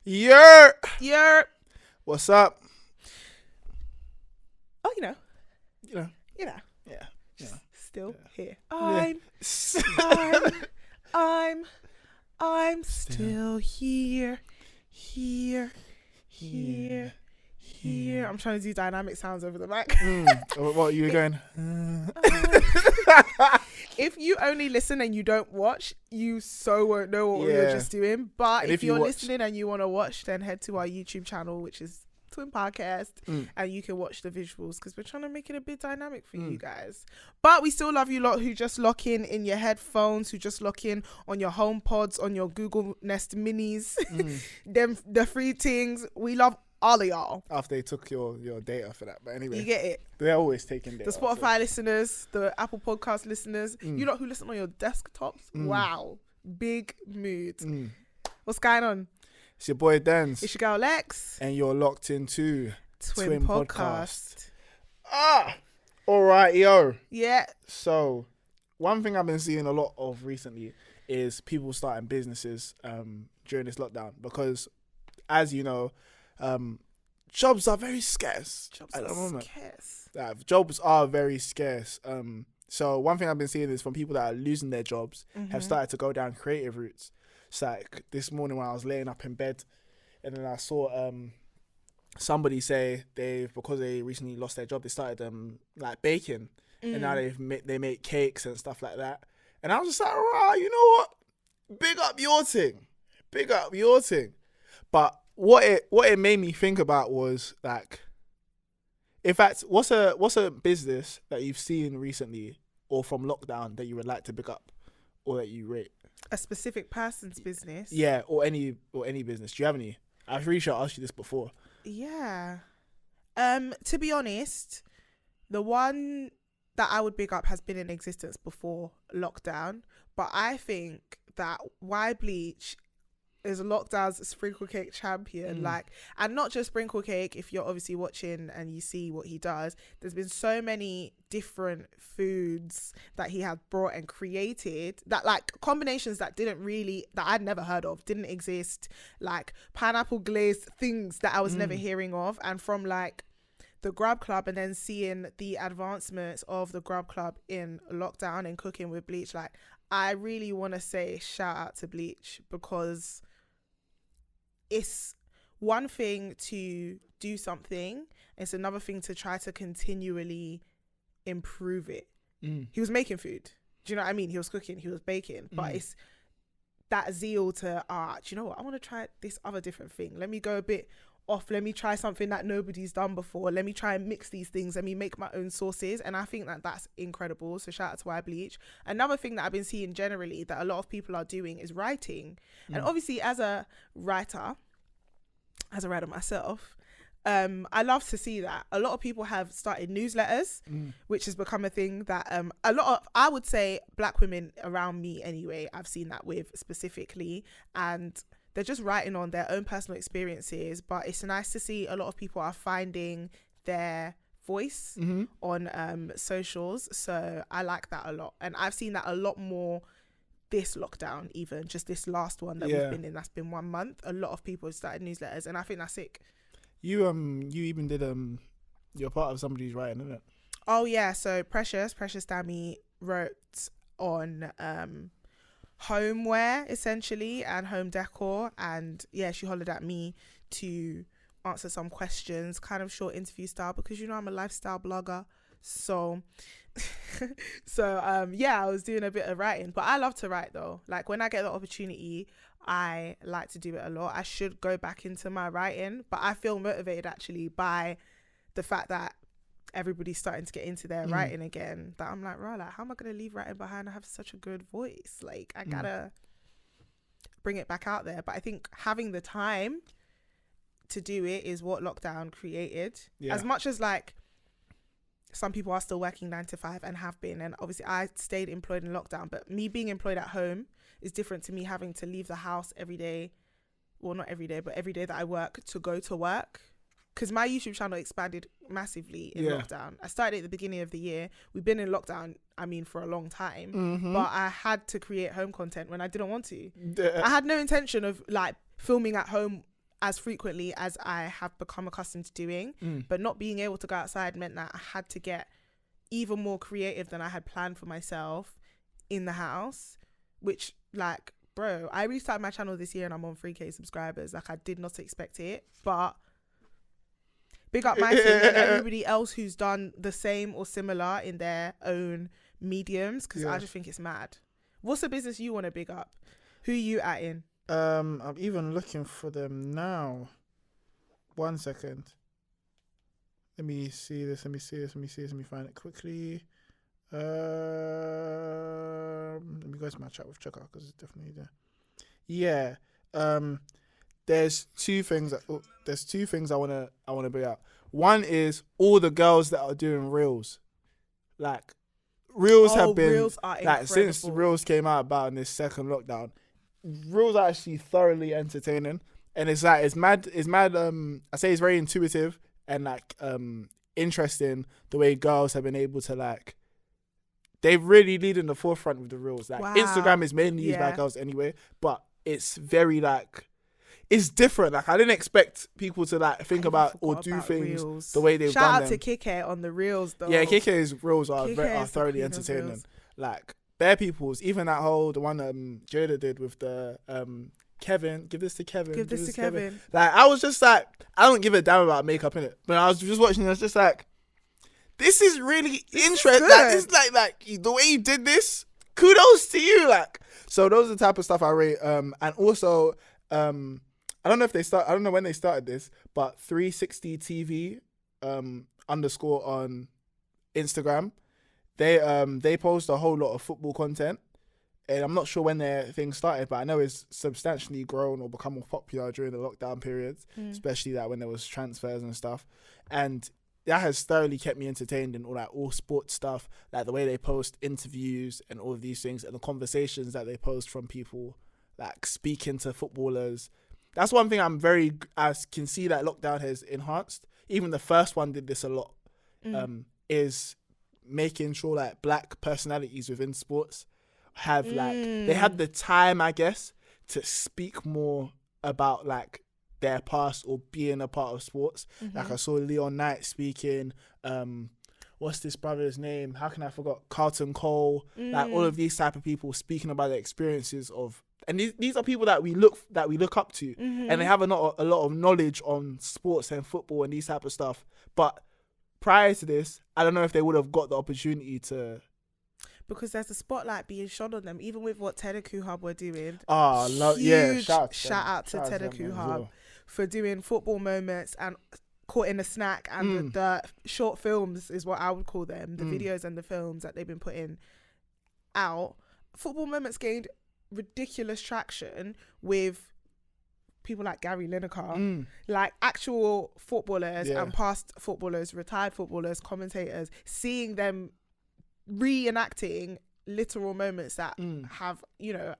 Yeah. What's up? Oh, you know. Yeah. Still here. Yeah. I'm still here. I'm trying to do dynamic sounds over the mic. What you were going? If you only listen and you don't watch, you won't know what we were just doing. But And if you're listening and you want to watch, then head to our YouTube channel, which is TwinPodcast, and you can watch the visuals because we're trying to make it a bit dynamic for you guys. But we still love you lot who just lock in your headphones, who just lock in on your home pods, on your Google Nest Minis, the free things. We love all of y'all. After they took your data for that, but anyway, you get it. They're always taking data. The Spotify listeners, the Apple Podcast listeners, you lot who listen on your desktops. Wow, big mood. What's going on? It's your boy Denzel. It's your girl Lex, and you're locked into TwinPodcast. All right, yo. Yeah. So, one thing I've been seeing a lot of recently is people starting businesses during this lockdown because, as you know, jobs are very scarce at the moment. Jobs are very scarce. So one thing I've been seeing is from people that are losing their jobs have started to go down creative routes. It's like this morning when I was laying up in bed, and then I saw somebody say because they recently lost their job, they started like baking, and now they make cakes and stuff like that. And I was just like, right, you know what? Big up your thing. But what it made me think about was like, in fact, what's a business that you've seen recently or from lockdown that you would like to pick up or that you rate? A specific person's business? Yeah, or any business. Do you have any? I'm pretty sure I asked you this before. Yeah. To be honest, the one that I would pick up has been in existence before lockdown, but I think that Why Bleach is lockdown's sprinkle cake champion. And not just sprinkle cake. If you're obviously watching and you see what he does, there's been so many different foods that he has brought and created that, like, combinations that I'd never heard of, didn't exist, like pineapple glazed things that I was never hearing of. And from like the Grub Club, and then seeing the advancements of the Grub Club in lockdown and cooking with Bleach, like, I really want to say shout out to Bleach, because it's one thing to do something, it's another thing to try to continually improve it. He was making food, do you know what I mean? He was cooking, he was baking, but it's that zeal to do you know what, I want to try this other different thing, let me go a bit off, let me try something that nobody's done before, let me try and mix these things, let me make my own sauces. And I think that that's incredible, so shout out to Why Bleach. Another thing that I've been seeing generally that a lot of people are doing is writing. And obviously as a writer myself, I love to see that a lot of people have started newsletters, which has become a thing that a lot of, I would say, black women around me anyway, I've seen that with specifically, and they're just writing on their own personal experiences. But it's nice to see a lot of people are finding their voice on socials. So I like that a lot. And I've seen that a lot more this lockdown, even just this last one that we've been in, that's been 1 month. A lot of people have started newsletters, and I think that's sick. You even did you're part of somebody's writing, isn't it? Oh yeah, so Precious Dami wrote on homeware essentially and home decor, and yeah, she hollered at me to answer some questions, kind of short interview style, because you know I'm a lifestyle blogger. So yeah, I was doing a bit of writing, but I love to write though. Like when I get the opportunity, I like to do it a lot. I should go back into my writing, but I feel motivated actually by the fact that everybody's starting to get into their writing again, that I'm like, right, like, how am I going to leave writing behind? I have such a good voice. Like, I gotta bring it back out there. But I think having the time to do it is what lockdown created. As much as like some people are still working 9 to 5 and have been, and obviously I stayed employed in lockdown, but me being employed at home is different to me having to leave the house every day. Well, not every day, but every day that I work to go to work. Because my YouTube channel expanded massively in lockdown. I started at the beginning of the year. We've been in lockdown, for a long time. But I had to create home content when I didn't want to. I had no intention of like filming at home as frequently as I have become accustomed to doing. But not being able to go outside meant that I had to get even more creative than I had planned for myself in the house, which, like, bro, I restarted my channel this year and I'm on 3K subscribers. Like, I did not expect it, but big up Maesu and everybody else who's done the same or similar in their own mediums, because I just think it's mad. What's the business you want to big up? Who are you at in? I'm even looking for them now. 1 second. Let me see this. Let me find it quickly. Let me go to my chat with Chucker because it's definitely there. Yeah. There's two things I wanna bring out. One is all the girls that are doing reels. Like, reels have been reels are like, since reels came out about in this second lockdown. Reels are actually thoroughly entertaining, and it's mad. I say it's very intuitive and like interesting the way girls have been able to, like, they really lead in the forefront with the reels. Like, Instagram is mainly used by girls anyway, but it's very, like, it's different. Like, I didn't expect people to, like, think about or do things reels. The way they've done them. Shout out to CKay on the reels, though. Yeah, KK's reels are thoroughly entertaining. Like, bare people's, even that whole, the one Jada did with the Kevin, give this to Kevin. Give this to Kevin. Like, I was just like, I don't give a damn about makeup, innit? But I was just watching it, I was just like, this is really interesting. Like, it's like the way you did this, kudos to you. Like, so those are the type of stuff I rate. And also, I don't know when they started this, but 360 TV _ on Instagram. They post a whole lot of football content, and I'm not sure when their thing started, but I know it's substantially grown or become more popular during the lockdown periods, especially that when there was transfers and stuff, and that has thoroughly kept me entertained in all sports stuff, like the way they post interviews and all of these things, and the conversations that they post from people, like, speaking to footballers. That's one thing I can see that lockdown has enhanced. Even the first one did this a lot, is making sure that black personalities within sports have they had the time, I guess, to speak more about, like, their past or being a part of sports. Like, I saw Leon Knight speaking, what's this brother's name? How can I forget? Carlton Cole. Like, all of these type of people speaking about their experiences of, and these are people that we look up to, and they have a lot of knowledge on sports and football and these type of stuff. But prior to this, I don't know if they would have got the opportunity to, because there's a spotlight being shone on them, even with what Tedeku Hub were doing. Shout out to Tedeku Hub for doing football moments and caught in a snack, and the short films is what I would call them, the videos and the films that they've been putting out. Football moments gained ridiculous traction with people like Gary Lineker, like actual footballers and past footballers, retired footballers, commentators, seeing them reenacting literal moments that have,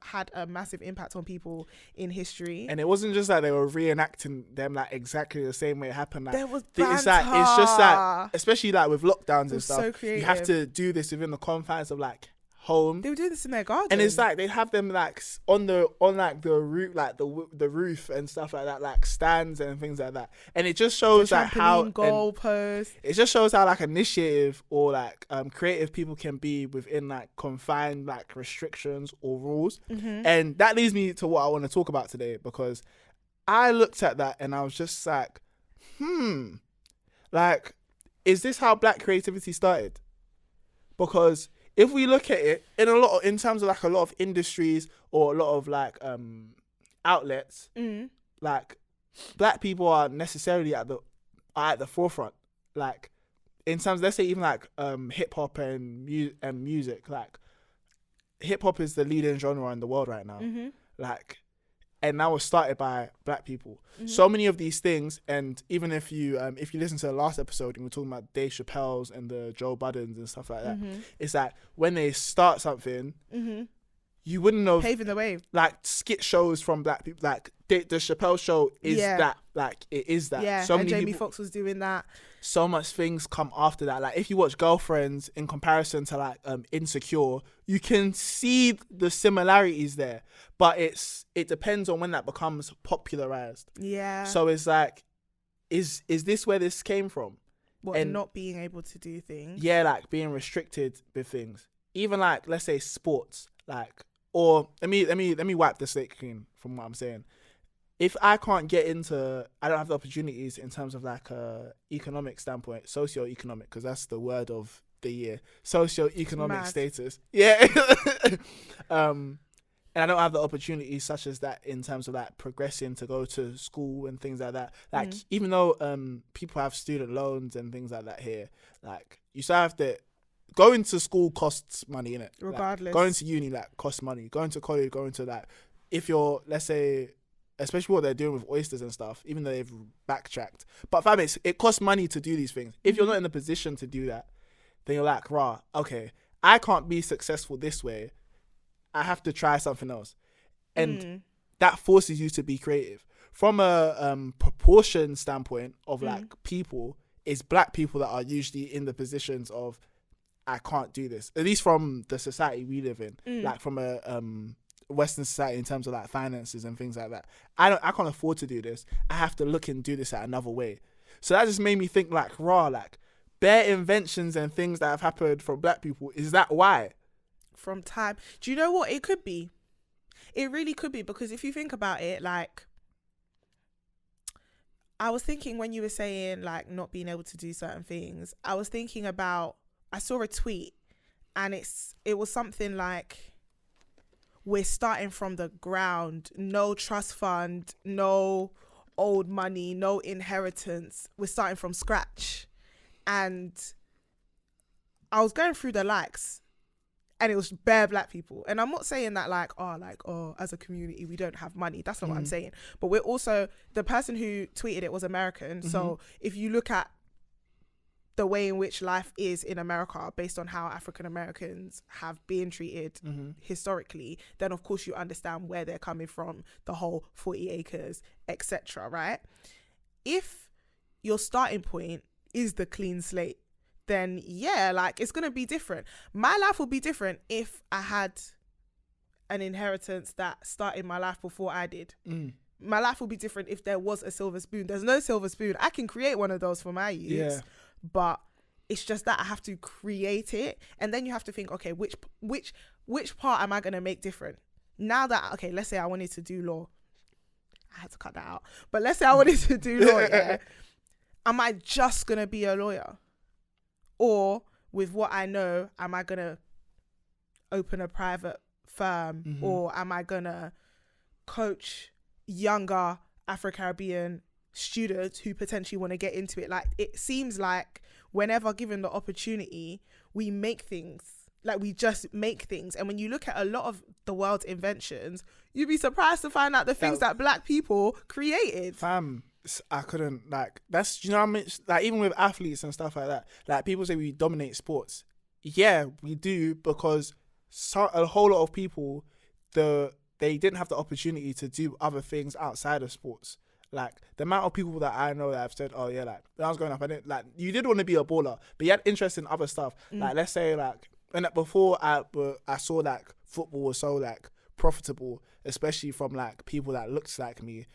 had a massive impact on people in history. And it wasn't just like they were reenacting them like exactly the same way it happened. Like, there was banter. It's just that, especially like with lockdowns and stuff, so creative. You have to do this within the confines of like home. They were doing this in their garden, and it's like they have them like on the roof, like the roof and stuff like that, like stands and things like that. And it just shows like how goalposts. It just shows how like initiative or like creative people can be within like confined like restrictions or rules. And that leads me to what I want to talk about today, because I looked at that and I was just like, like, is this how black creativity started? Because if we look at it in terms of like a lot of industries or a lot of like outlets, like black people are necessarily at the forefront. Like in terms, let's say even like hip hop and music. Like hip hop is the leading genre in the world right now. Like, and that was started by black people. So many of these things, and even if you listen to the last episode and we're talking about Dave Chappelle's and the Joe Buddens and stuff like that, it's like when they start something, you wouldn't know, paving the way. Like skit shows from black people, like the Chappelle show is Yeah. that, like, it is that. Yeah, So and many Jamie people, Foxx was doing that. so much things come after that. Like, if you watch Girlfriends in comparison to like Insecure, you can see the similarities there, but it depends on when that becomes popularized. Yeah. So it's like, is this where this came from? What, and- not being able to do things. Yeah, like being restricted with things. Even like, let's say sports, like, or let me wipe the slate clean from what I'm saying. If I can't get into, I don't have the opportunities in terms of like economic standpoint, socio-economic, because that's the word of the year, socio-economic Mad. status. Yeah. And I don't have the opportunities such as that in terms of like progressing to go to school and things like that. Like, even though people have student loans and things like that here, like, you still have to, going to school costs money, innit? Regardless. Like, going to uni, like, costs money. Going to college, going to, like, if you're, let's say, especially what they're doing with oysters and stuff, even though they've backtracked. But fam, it costs money to do these things. If you're not in a position to do that, then you're like, rah, okay, I can't be successful this way. I have to try something else. And that forces you to be creative. From a proportion standpoint of like people, it's black people that are usually in the positions of, I can't do this. At least from the society we live in. Like from a Western society in terms of like finances and things like that. I can't afford to do this. I have to look and do this at another way. So that just made me think like, rah, like bare inventions and things that have happened from black people. Is that why? From time. Do you know what? It could be. It really could be, because if you think about it, like, I was thinking when you were saying like not being able to do certain things, I was thinking about, I saw a tweet and it was something like, we're starting from the ground, no trust fund, no old money, no inheritance. We're starting from scratch. And I was going through the likes and it was bare black people. And I'm not saying that like, as a community, we don't have money. That's not what I'm saying. But we're also, the person who tweeted it was American. So if you look at the way in which life is in America based on how African Americans have been treated historically, then of course you understand where they're coming from, the whole 40 acres, etc. Right? If your starting point is the clean slate, then yeah, like, it's gonna be different. My life would be different if I had an inheritance that started my life before I did. My life would be different if there was a silver spoon. There's no silver spoon. I can create one of those for my use, but it's just that I have to create it, and then you have to think, okay, which part am I gonna make different? Now that, okay, let's say I wanted to do law, I had to cut that out. But let's say I wanted to do law, yeah. Am I just gonna be a lawyer? Or with what I know, am I gonna open a private firm? Or am I gonna coach younger Afro-Caribbean students who potentially want to get into it? Like, it seems like whenever given the opportunity, we make things. Like, we just make things. And when you look at a lot of the world's inventions, you'd be surprised to find out the things that black people created. Fam, I couldn't, like, that's, you know what I mean? Like, even with athletes and stuff like that, like, people say we dominate sports. Yeah, we do, because a whole lot of people, they didn't have the opportunity to do other things outside of sports. Like, the amount of people that I know that have said, oh yeah, like, when I was growing up, I didn't, like, you did want to be a baller, but you had interest in other stuff. Like, let's say, like, and before I saw, like, football was so, like, profitable, especially from, like, people that looked like me.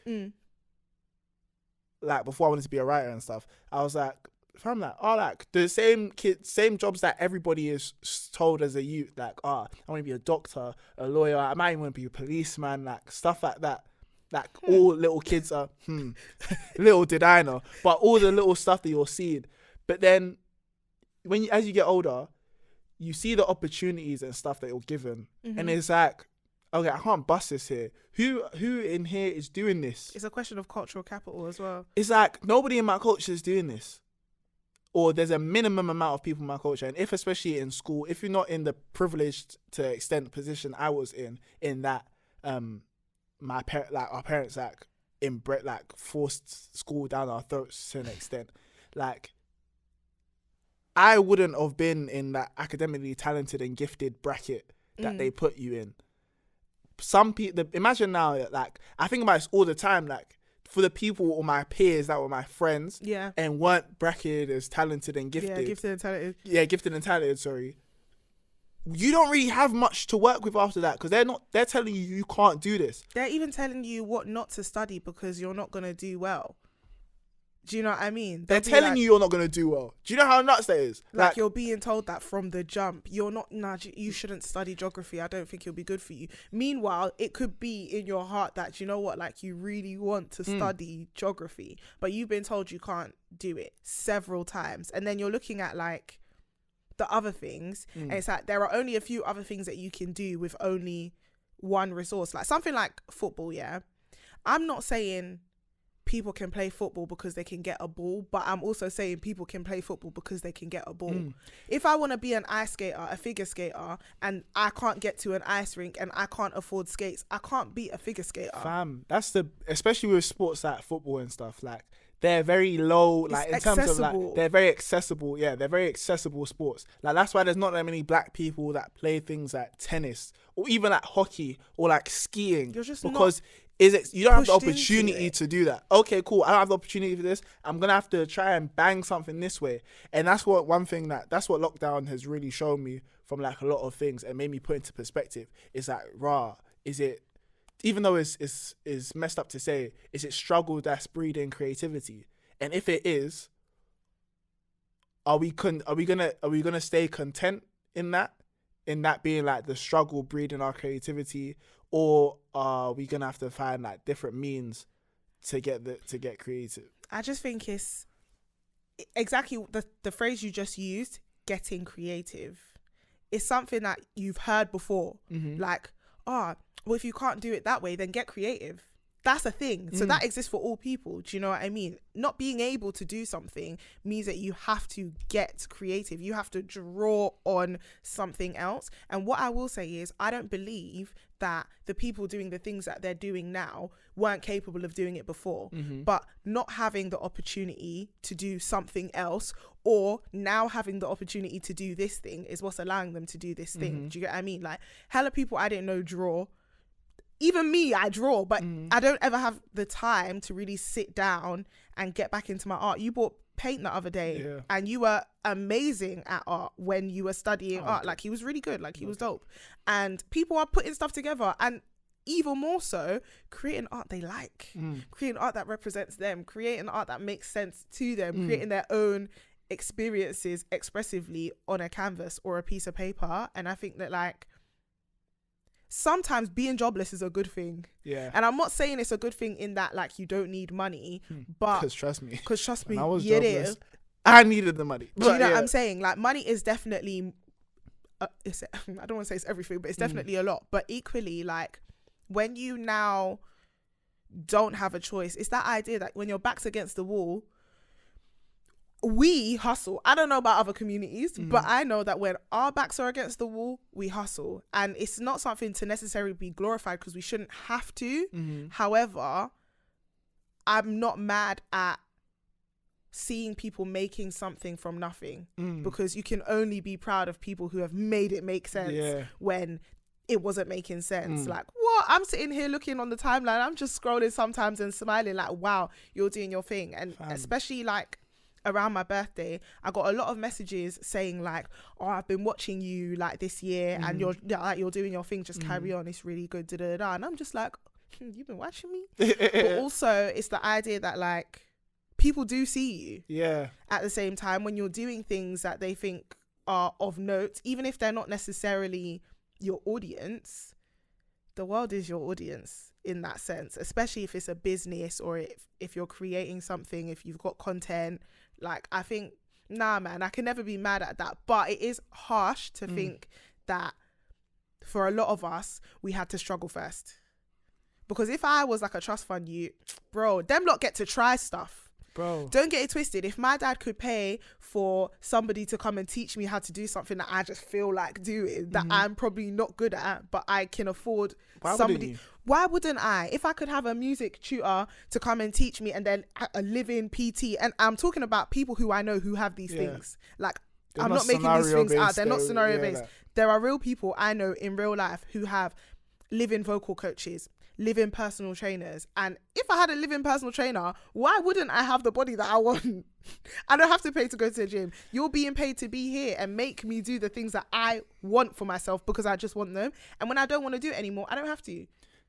Like, before I wanted to be a writer and stuff, I was like, fam, like, like, the same jobs that everybody is told as a youth, like, I want to be a doctor, a lawyer, I might even want to be a policeman, like, stuff like that. Like, all little kids are, little did I know, but all the little stuff that you're seeing. But then, as you get older, you see the opportunities and stuff that you're given, and it's like, okay, I can't bust this here. Who in here is doing this? It's a question of cultural capital as well. It's like, nobody in my culture is doing this. Or there's a minimum amount of people in my culture. And if, especially in school, if you're not in the privileged to extent position I was in that, our parents, like, inbred, like, forced school down our throats to an extent. Like, I wouldn't have been in that academically talented and gifted bracket that they put you in. some people, imagine now, like, I think about this all the time, like, for the people or my peers that were my friends and weren't bracketed as talented and gifted. Yeah, gifted and talented. Yeah, gifted and talented, sorry. You don't really have much to work with after that, because they're telling you can't do this. They're even telling you what not to study because you're not going to do well. Do you know what I mean? They're telling you you're not going to do well. Do you know how nuts that is? Like you're being told that from the jump. You're not, you shouldn't study geography. I don't think it'll be good for you. Meanwhile, it could be in your heart that, you know what, like you really want to study geography, but you've been told you can't do it several times. And then you're looking at like the other things and it's like there are only a few other things that you can do with only one resource. Like something like football, yeah? I'm not saying people can play football because they can get a ball, but I'm also saying people can play football because they can get a ball. If I want to be an ice skater, a figure skater, and I can't get to an ice rink and I can't afford skates, I can't be a figure skater. Fam, especially with sports like football and stuff, like they're very low, like in terms of like, they're very accessible. Yeah, they're very accessible sports. Like that's why there's not that many black people that play things like tennis or even like hockey or like skiing. You're just because you don't have the opportunity to do that. Okay, cool. I don't have the opportunity for this. I'm gonna have to try and bang something this way. And that's what that's what lockdown has really shown me from like a lot of things and made me put into perspective. Is like, is it, even though it's messed up to say, is it struggle that's breeding creativity? And if it is, are we gonna stay content in that being like the struggle breeding our creativity? Or are we gonna have to find like different means to get creative? I just think it's exactly the phrase you just used, getting creative. It's something that you've heard before. Like, well, if you can't do it that way, then get creative. That's a thing. So that exists for all people. Do you know what I mean? Not being able to do something means that you have to get creative. You have to draw on something else. And what I will say is, I don't believe that the people doing the things that they're doing now weren't capable of doing it before. But not having the opportunity to do something else, or now having the opportunity to do this thing, is what's allowing them to do this thing. Do you get what I mean? Like, hella people I didn't know draw. Even me, I draw, but I don't ever have the time to really sit down and get back into my art. You bought paint the other day and you were amazing at art when you were studying art. Like, he was really good. Like, he was dope. And people are putting stuff together, and even more so, creating art they like, creating art that represents them, creating art that makes sense to them, creating their own experiences expressively on a canvas or a piece of paper. And I think that, like, sometimes being jobless is a good thing. Yeah. And I'm not saying it's a good thing in that, like, you don't need money, but because trust me, when I was jobless, I needed the money. Do you know what I'm saying? Like, money is definitely I don't want to say it's everything, but it's definitely a lot. But equally, like, when you now don't have a choice, it's that idea that when your back's against the wall, we hustle. I don't know about other communities, but I know that when our backs are against the wall, we hustle. And it's not something to necessarily be glorified, because we shouldn't have to. However, I'm not mad at seeing people making something from nothing, because you can only be proud of people who have made it make sense when it wasn't making sense. Like, what? I'm sitting here looking on the timeline, I'm just scrolling sometimes and smiling like, wow, you're doing your thing. And especially like around my birthday, I got a lot of messages saying like, oh, I've been watching you like this year and you're doing your thing, just carry on, it's really good, and I'm just like, you've been watching me? But also it's the idea that like people do see you at the same time when you're doing things that they think are of note, even if they're not necessarily your audience. The world is your audience in that sense, especially if it's a business or if you're creating something, if you've got content. Like, I think, nah, man, I can never be mad at that. But it is harsh to think that for a lot of us, we had to struggle first. Because if I was like a trust fund bro, them lot get to try stuff. Bro, don't get it twisted. If my dad could pay for somebody to come and teach me how to do something that I just feel like doing, that I'm probably not good at, but I can afford somebody. Why wouldn't I? If I could have a music tutor to come and teach me, and then a living PT, and I'm talking about people who I know who have these things. Like, they're I'm not making these things out. They're not scenario based. There are real people I know in real life who have live-in vocal coaches, live-in personal trainers. And if I had a live-in personal trainer, why wouldn't I have the body that I want? I don't have to pay to go to the gym. You're being paid to be here and make me do the things that I want for myself because I just want them. And when I don't want to do it anymore, I don't have to.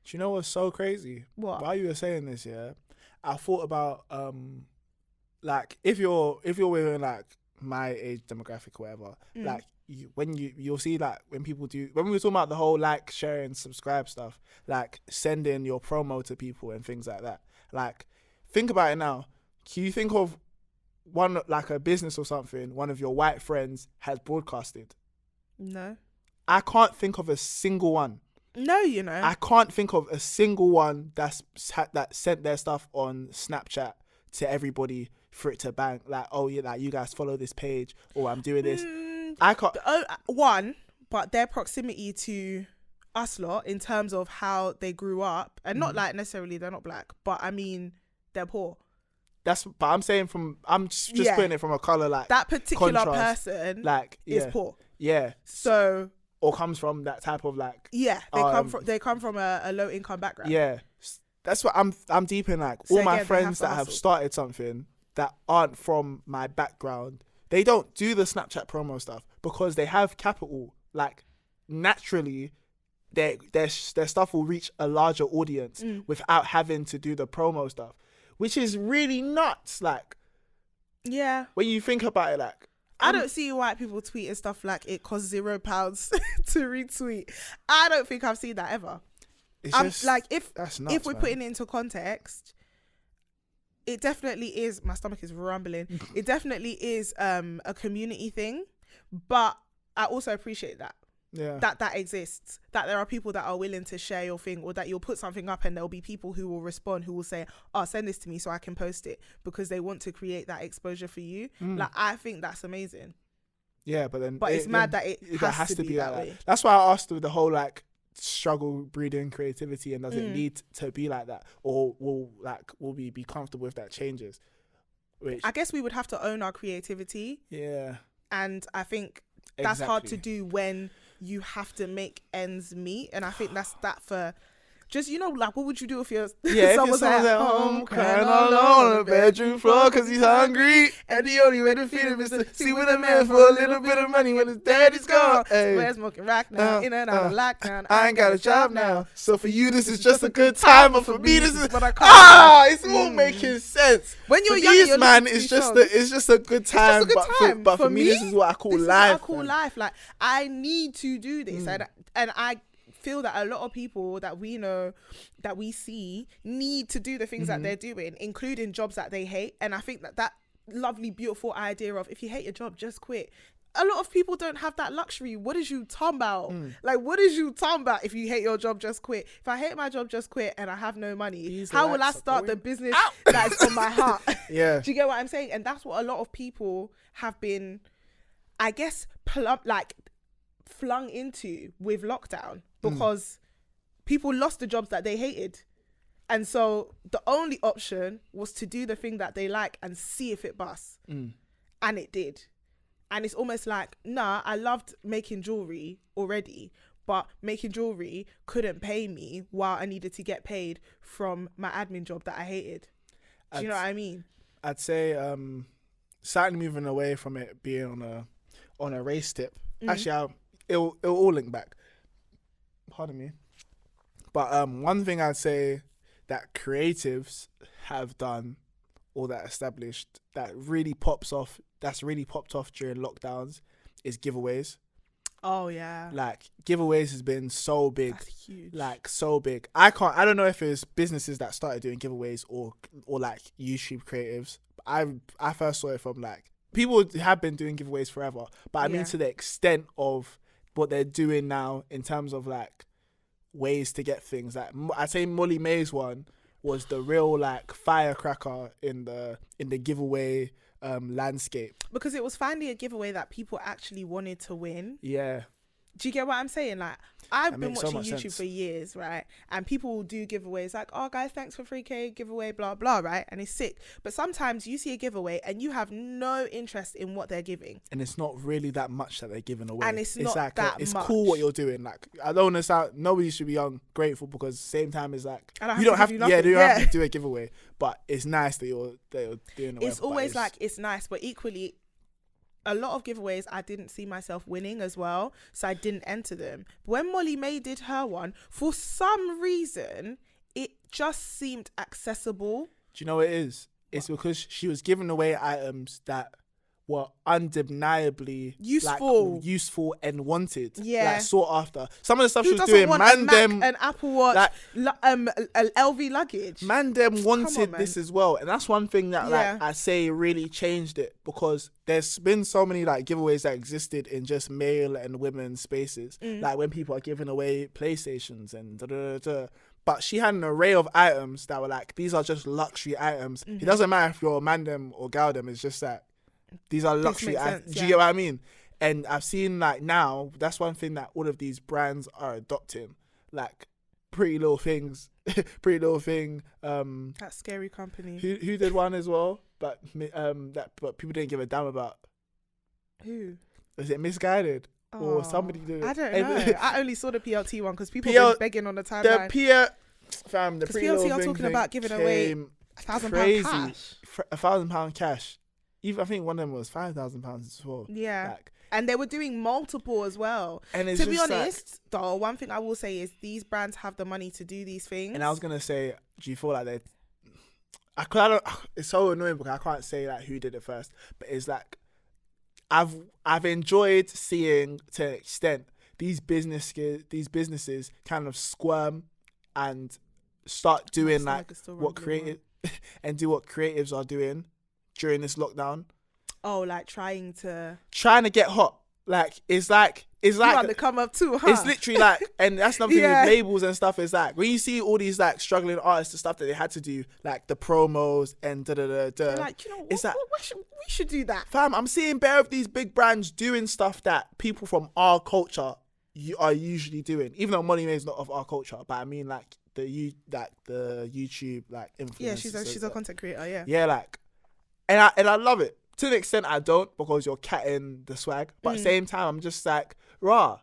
Do you know what's so crazy? What? While you were saying this, I thought about like if you're within like my age demographic or whatever, like you'll see like when people do, when we were talking about the whole like, share and subscribe stuff, like sending your promo to people and things like that. Like think about it now. Can you think of one, like a business or something, one of your white friends has broadcasted? No. I can't think of a single one. No, you know. I can't think of a single one that sent their stuff on Snapchat to everybody for it to bang. Like, oh yeah, like you guys follow this page, or I'm doing this. I can't. One, but their proximity to us lot in terms of how they grew up, and not like necessarily they're not black, but I mean they're poor. But I'm saying I'm just putting it from a color, like that particular contrast, person like is poor. Yeah. So. Or comes from that type of like. Yeah, they come from a low income background. Yeah, that's what I'm deep in. Like all my friends that have started something that aren't from my background, they don't do the Snapchat promo stuff because they have capital. Like naturally, their stuff will reach a larger audience without having to do the promo stuff, which is really nuts. Like, yeah, when you think about it, like. I don't see white people tweeting stuff like it costs £0 to retweet. I don't think I've seen that ever. It's just, like if we're man. putting it into context, it definitely is. My stomach is rumbling. It definitely is a community thing, but I also appreciate that. Yeah. That exists, that there are people that are willing to share your thing, or that you'll put something up and there'll be people who will respond, who will say, oh, send this to me so I can post it, because they want to create that exposure for you. Like, I think that's amazing. Yeah, but it's mad that it has to be that way. That's why I asked the whole like struggle breeding creativity, and does it need to be like that, or will we be comfortable if that changes? Which I guess we would have to own our creativity. Yeah. And I think that's hard to do when you have to make ends meet, and I think that's that for just, you know, like what would you do if your someone's at home crying alone on the bedroom floor because he's hungry, and the only way to feed him is to see with a man for a little bit of money when his daddy's gone. Hey. We're smoking rock now, in and out of lockdown. I ain't got a job now, so for you this is just a good time, but for me this is what I call it's all making sense. When you're young, you're man, it's just a good time. But for me, this is what I call life. Like, I need to do this, and I feel that a lot of people that we know, that we see, need to do the things that they're doing, including jobs that they hate. And I think that lovely, beautiful idea of, if you hate your job, just quit. A lot of people don't have that luxury. What is you talking about? Like, what is you talking about? If you hate your job, just quit. If I hate my job, just quit, and I have no money, how will I start the business that is on my heart? Yeah. Do you get what I'm saying? And that's what a lot of people have been, I guess, flung into with lockdown, because people lost the jobs that they hated, and so the only option was to do the thing that they like and see if it busts. And it did. And it's almost like, nah, I loved making jewelry already, but making jewelry couldn't pay me while I needed to get paid from my admin job that I hated. Do you know what I mean? I'd say slightly moving away from it being on a race tip. Actually, it'll all link back. Pardon me. But one thing I'd say that creatives have done, or that established, that really popped off during lockdowns, is giveaways. Oh yeah. Like, giveaways has been so big. That's huge. Like, so big. I don't know if it's businesses that started doing giveaways or like YouTube creatives. I first saw it from like, people have been doing giveaways forever, but I mean to the extent of what they're doing now in terms of like ways to get things. Like, I'd say Molly May's one was the real like firecracker in the giveaway landscape, because it was finally a giveaway that people actually wanted to win. Yeah. Do you get what I'm saying? Like, I've That been makes so watching much YouTube sense. for years, right? And people will do giveaways like, oh, guys, thanks for 3K giveaway, blah, blah, right? And it's sick. But sometimes you see a giveaway and you have no interest in what they're giving. And it's not really that much that they're giving away. And it's not like that it's much. cool what you're doing. Like, I don't want to sound, nobody should be ungrateful, because same time it's like, I don't you don't have give to, you yeah, nothing. you don't have to do a giveaway, but it's nice that you're doing it. It's always like, it's nice, but equally, a lot of giveaways I didn't see myself winning as well, so I didn't enter them. When Molly May did her one, for some reason, it just seemed accessible. Do you know what it is? It's because she was giving away items that were undeniably useful and wanted. Yeah. Like, sought after. Some of the stuff Who she was doesn't doing, want man, a Mac, them, an Apple Watch, an LV luggage? man, them wanted man. this as well. And that's one thing that, Yeah. like, I say really changed it, because there's been so many, like, giveaways that existed in just male and women's spaces. Like, when people are giving away PlayStations and da-da-da-da. But she had an array of items that were like, these are just luxury items. It doesn't matter if you're a man them or gal them. It's just that these are luxury makes items. sense, Do you yeah. get what I mean? And I've seen, like, now, that's one thing that all of these brands are adopting. Like, Pretty Little Things, Pretty Little Thing. That scary company. Who did one as well? But but people didn't give a damn about. Who? Was it Misguided? Or Oh, somebody did it? I don't And know. I only saw the PLT one because people PL were begging on the The timeline. the Pretty PLT Little are Thing talking thing about giving away came £1,000 crazy. cash. £1,000 cash. Even I think one of them was £5,000 as well. Yeah. Like, And they were doing multiple as well. and it's To be just like- honest, though, one thing I will say is these brands have the money to do these things. and I was gonna say, do you feel like they? I don't. It's so annoying because I can't say like who did it first, but it's like I've enjoyed seeing, to an extent, these businesses kind of squirm and start doing like it's still what rumbling creative and do what creatives are doing during this lockdown, Oh, like trying to get hot. Like it's you want like to come up too, huh? it's literally like, and that's something Yeah. with labels and stuff. Is like when you see all these like struggling artists and stuff that they had to do, like the promos and da da da da. They're like, you know, it's like, we should do that. fam, I'm seeing bare of these big brands doing stuff that people from our culture are usually doing. Even though Money is not of our culture, but I mean like the YouTube like influencers. Yeah, she's a content creator. Yeah. Yeah, like, and I love it. To an extent, I don't, because you're catting the swag. But at the same time, I'm just like, rah,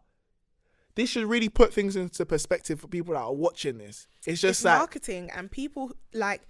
this should really put things into perspective for people that are watching this. It's just It's like marketing, and people like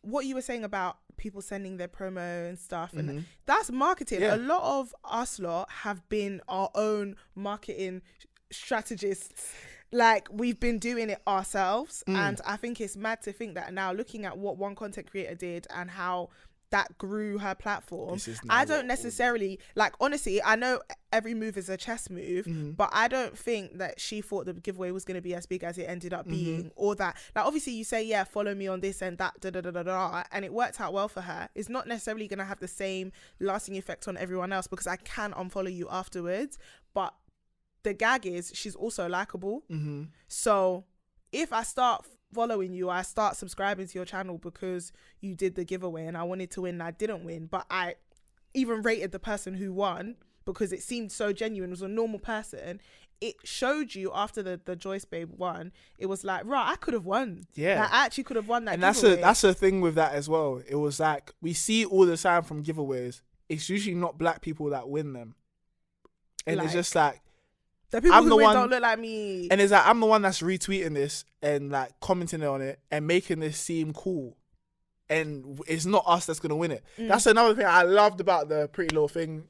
what you were saying about people sending their promo and stuff, and that's marketing. Yeah. A lot of us lot have been our own marketing strategists. Like, we've been doing it ourselves, and I think it's mad to think that now, looking at what one content creator did and how that grew her platform, This is not I what don't necessarily like, honestly, I know every move is a chess move, but I don't think that she thought the giveaway was going to be as big as it ended up being, or that, like, obviously you say, yeah, follow me on this and that, da da da da da, and it worked out well for her. It's not necessarily going to have the same lasting effect on everyone else, because I can unfollow you afterwards, but the gag is she's also likable. So if I start following you, I start subscribing to your channel because you did the giveaway and I wanted to win and I didn't win, but I even rated the person who won because it seemed so genuine, it was a normal person. It showed you after the Joyce Babe won, it was like, right, I could have won. Yeah. Like, I actually could have won that and giveaway. that's a thing with that as well. It was like, we see all the time from giveaways, it's usually not black people that win them. And it's Like, just like, the people I'm who the win one- don't look like me. and it's like, I'm the one that's retweeting this and like commenting on it and making this seem cool. And it's not us that's going to win it. That's another thing I loved about the Pretty Little Thing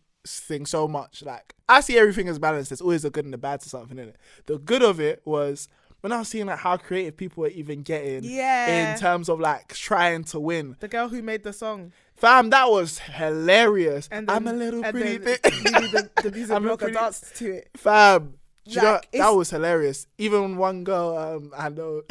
so much. Like, I see everything as balanced. There's always a good and a bad to something in it. The good of it was when I was seeing like how creative people were even getting Yeah. in terms of like trying to win. The girl who made the song. Fam, that was hilarious. And then, I'm a little and pretty then thing. the music I'm a blogger pretty- danced to it. Fam, do you know, Like, that it's- was hilarious. Even one girl, I know,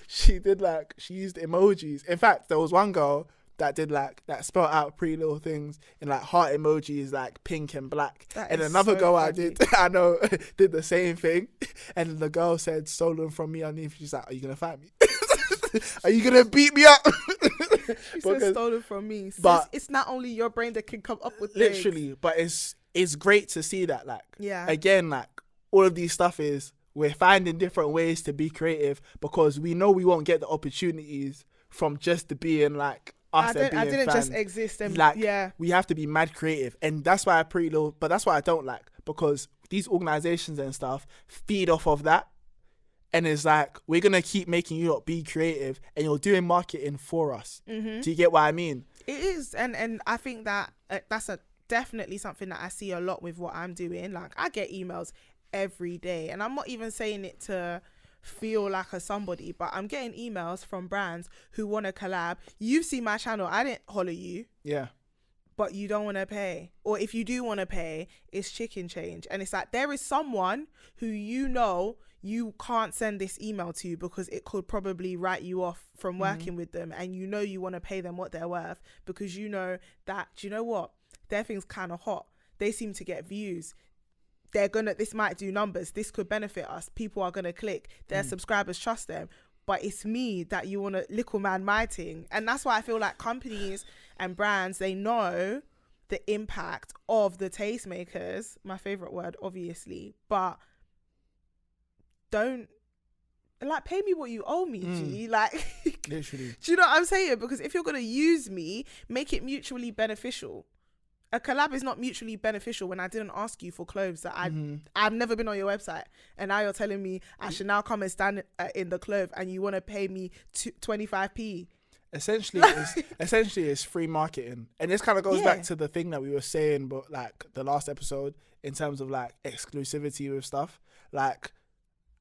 she used emojis. In fact, there was one girl that did like, that spelled out Pretty Little Things in like heart emojis, like pink and black. That And is another so girl funny. I know, did the same thing. And the girl said, stolen from me underneath. She's like, are you going to fight me? Are you going to beat me up? She said Because- stolen from me. Sis, but- it's not only your brain that can come up with things. Literally, but it's great to see that, like, Yeah. again, like, all of these stuff is we're finding different ways to be creative because we know we won't get the opportunities from just being like us and being I didn't fans. just exist and Like, yeah. we have to be mad creative, and that's why but that's why I don't like, because these organizations and stuff feed off of that, and it's like, we're gonna keep making you not be creative, and you're doing marketing for us. Do you get what I mean? It is, and I think that that's definitely something that I see a lot with what I'm doing. Like, I get emails every day, and I'm not even saying it to feel like a somebody, but I'm getting emails from brands who want to collab. You've seen my channel, I didn't holler you, but you don't want to pay, or if you do want to pay, it's chicken change. And it's like, there is someone who you can't send this email to because it could probably write you off from working with them, and you want to pay them what they're worth because you know that, do you know what, their thing's kind of hot, they seem to get views, this might do numbers, this could benefit us, people are gonna click, their subscribers trust them. But it's me that you want to little man my thing. And that's why I feel like companies and brands, they know the impact of the tastemakers, my favorite word obviously, but don't, like, pay me what you owe me, G. Like, literally. Do you know what I'm saying? Because if you're gonna use me, make it mutually beneficial. A collab is not mutually beneficial when I didn't ask you for clothes that I've never been on your website, and now you're telling me I should now come and stand in the clothes, and you want to pay me 25p. Essentially, it's free marketing, and this kind of goes back to the thing that we were saying, but like the last episode, in terms of like exclusivity with stuff. Like,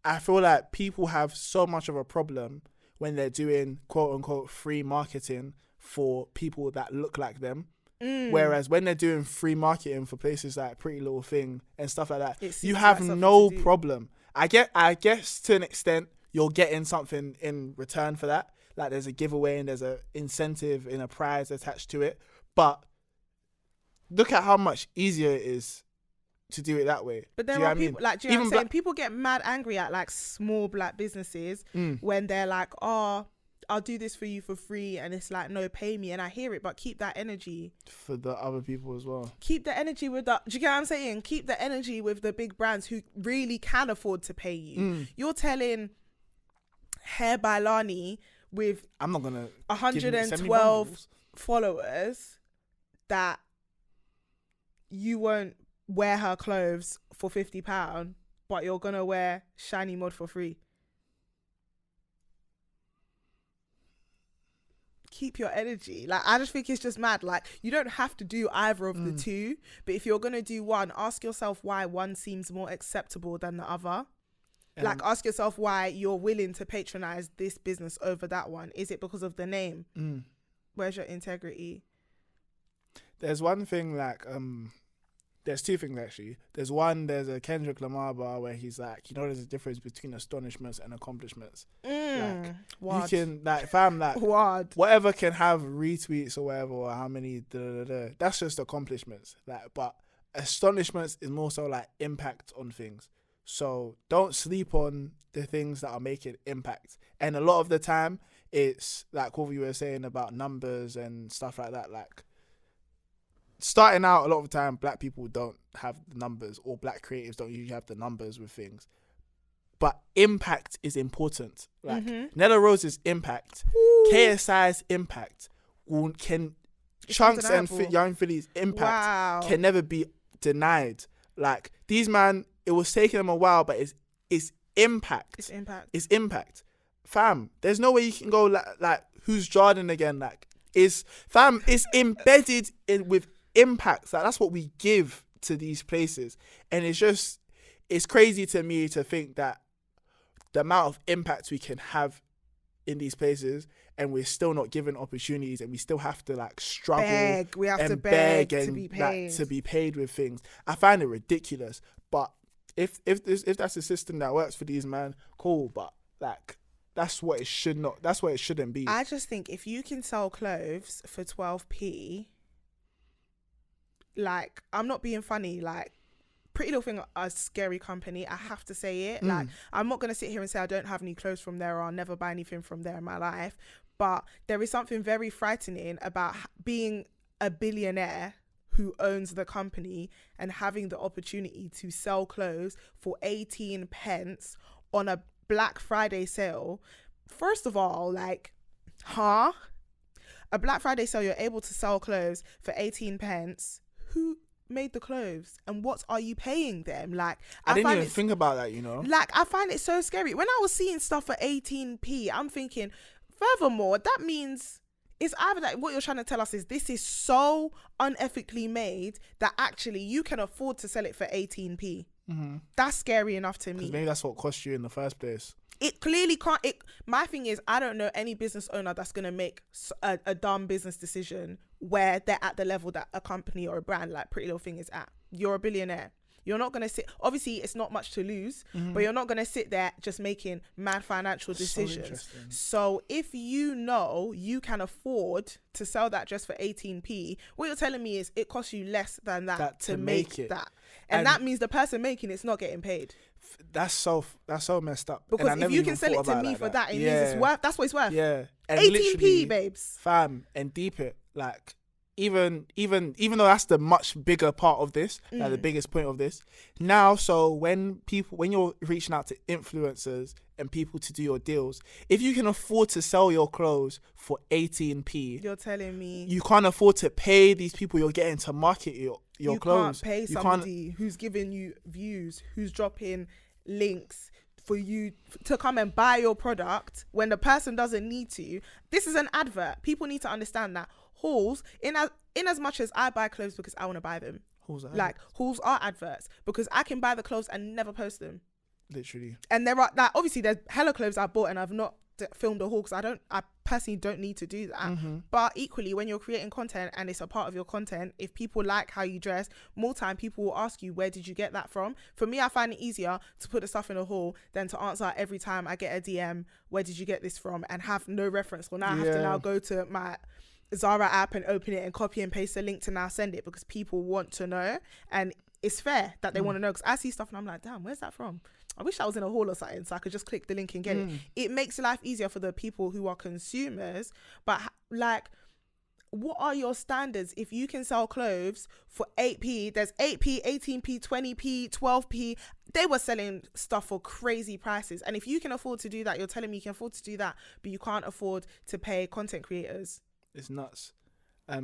I feel like people have so much of a problem when they're doing quote unquote free marketing for people that look like them. Whereas when they're doing free marketing for places like Pretty Little Thing and stuff like that, you have no problem. I guess to an extent you're getting something in return for that. Like, there's a giveaway and there's a incentive and a prize attached to it. But look at how much easier it is to do it that way. But there are people, like, do you know what I'm saying? People get mad angry at like small black businesses when they're like, oh, I'll do this for you for free, and it's like, no, pay me. And I hear it, but keep that energy for the other people as well. Keep the energy with the, do you get what I'm saying? Keep the energy with the big brands who really can afford to pay you. You're telling Hair by Lani with I'm not gonna 112 followers that you won't wear her clothes for £50, but you're gonna wear Shiny Mod for free. Keep your energy. Like, I just think it's just mad. Like, you don't have to do either of the two, but if you're gonna do one, ask yourself why one seems more acceptable than the other. Like, ask yourself why you're willing to patronize this business over that one. Is it because of the name? Where's your integrity? There's one thing, like, there's two things actually. There's a Kendrick Lamar bar where he's like, you know, there's a difference between astonishments and accomplishments. Like, you can, like, fam, like, whatever can have retweets or whatever, or how many, that's just accomplishments. Like, but astonishments is more so like impact on things. So don't sleep on the things that are making impact. And a lot of the time, it's like what we were saying about numbers and stuff like that. Like, starting out, a lot of the time, black people don't have the numbers, or black creatives don't usually have the numbers with things. But impact is important. Like, Nella Rose's impact, KSI's impact, Chunks and Young Philly's impact can never be denied. Like, these man, it was taking them a while, but it's impact. It's impact. Fam, there's no way you can go like who's Jordan again? Like, it's embedded in with impacts. Like, that's what we give to these places. And it's crazy to me to think that the amount of impact we can have in these places, and we're still not given opportunities, and we still have to like struggle. We have to beg and to be paid. Like, to be paid with things. I find it ridiculous. But if that's a system that works for these man, cool. But like, that's what it shouldn't be. I just think if you can sell clothes for 12p, like, I'm not being funny, like, Pretty Little Thing are a scary company. I have to say it. Like, I'm not going to sit here and say I don't have any clothes from there, or I'll never buy anything from there in my life. But there is something very frightening about being a billionaire who owns the company and having the opportunity to sell clothes for 18 pence on a Black Friday sale. First of all, like, a Black Friday sale, you're able to sell clothes for 18 pence. Who made the clothes and what are you paying them? Like, I didn't even think about that, you know. Like, I find it so scary. When I was seeing stuff for 18p, I'm thinking, furthermore, that means it's either that what you're trying to tell us is this is so unethically made that actually you can afford to sell it for 18p. Mm-hmm. That's scary enough to me. Because maybe that's what cost you in the first place. It clearly can't. My thing is, I don't know any business owner that's going to make a dumb business decision where they're at the level that a company or a brand like Pretty Little Thing is at. You're a billionaire. You're not going to sit. Obviously, it's not much to lose, but you're not going to sit there just making mad financial decisions. So if you know you can afford to sell that dress for 18p, what you're telling me is it costs you less than that to make it. That. And that means the person making it's not getting paid. That's so messed up. Because if you can sell it to me for that, it means it's worth. That's what it's worth. Yeah, and 18p, babes. Fam, and deep it. Like, even though that's the much bigger part of this, like the biggest point of this. Now, so when you're reaching out to influencers and people to do your deals, if you can afford to sell your clothes for 18p, you're telling me you can't afford to pay these people you're getting to market your clothes. You can't pay somebody who's giving you views, who's dropping links for you to come and buy your product when the person doesn't need to. This is an advert. People need to understand that hauls, in as much as I buy clothes because I want to buy them, hauls are adverts because I can buy the clothes and never post them. Literally. And there are, like, obviously there's hella clothes I bought and I've not filmed a haul because I personally don't need to do that. But equally, when you're creating content and it's a part of your content, if people like how you dress, more time people will ask you, where did you get that from? For me, I find it easier to put the stuff in a haul than to answer every time I get a DM, where did you get this from, and have no reference. Well, now I have to now go to my Zara app and open it and copy and paste the link to now send it, because people want to know, and it's fair that they want to know, because I see stuff and I'm like, damn, where's that from? I wish I was in a haul or something so I could just click the link and get it. It makes life easier for the people who are consumers. But like, what are your standards? If you can sell clothes for 8p, there's 8p, 18p, 20p, 12p. They were selling stuff for crazy prices. And if you can afford to do that, you're telling me you can afford to do that, but you can't afford to pay content creators. It's nuts.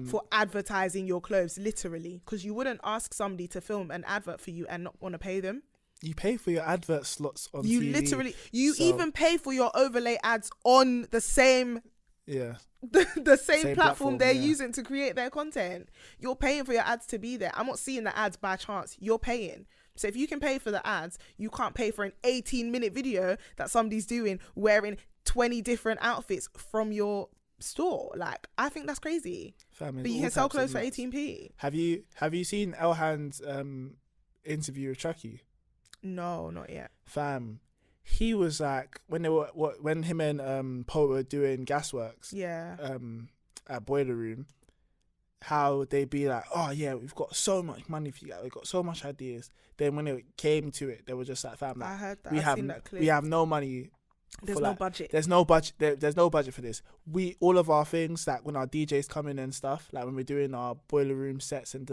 For advertising your clothes, literally, because you wouldn't ask somebody to film an advert for you and not want to pay them. You pay for your advert slots on you TV. Literally, even pay for your overlay ads on the same the same platform they're using to create their content. You're paying for your ads to be there. I'm not seeing the ads by chance. You're paying. So if you can pay for the ads, you can't pay for an 18-minute video that somebody's doing wearing 20 different outfits from your store. Like, I think that's crazy. But you can sell clothes for 18p. Have you seen Elhan's interview with Chucky? No, not yet. Fam, he was like, when him and Poe were doing Gasworks, at Boiler Room, how they'd be like, oh yeah, we've got so much money for you guys, we've got so much ideas. Then when it came to it, they were just like, fam, like, I heard that. we have no money. There's no budget. There's no budget. There's no budget for this. All of our things, like when our DJs come in and stuff, like when we're doing our Boiler Room sets and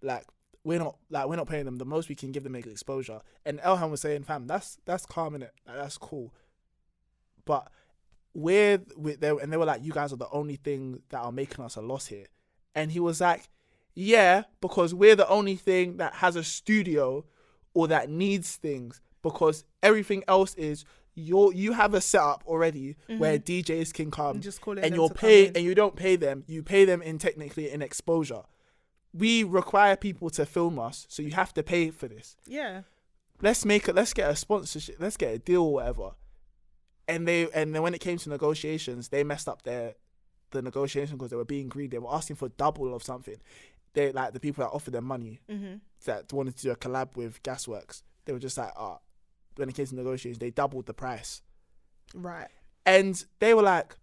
like we're not paying them. The most we can give them is exposure. And Elhan was saying, fam, that's calm, innit? Like, that's cool. But they were like, you guys are the only thing that are making us a loss here. And he was like, yeah, because we're the only thing that has a studio or that needs things, because everything else is you have a setup already where DJs can come and you're paying, and you don't pay them. You pay them technically in exposure. We require people to film us, so you have to pay for this. Yeah. Let's get a sponsorship. Let's get a deal or whatever. And then when it came to negotiations, they messed up the negotiation because they were being greedy. They were asking for double of something. They, like, the people that offered them money that wanted to do a collab with Gasworks, they were just like, when it came to negotiations, they doubled the price. Right. And they were like,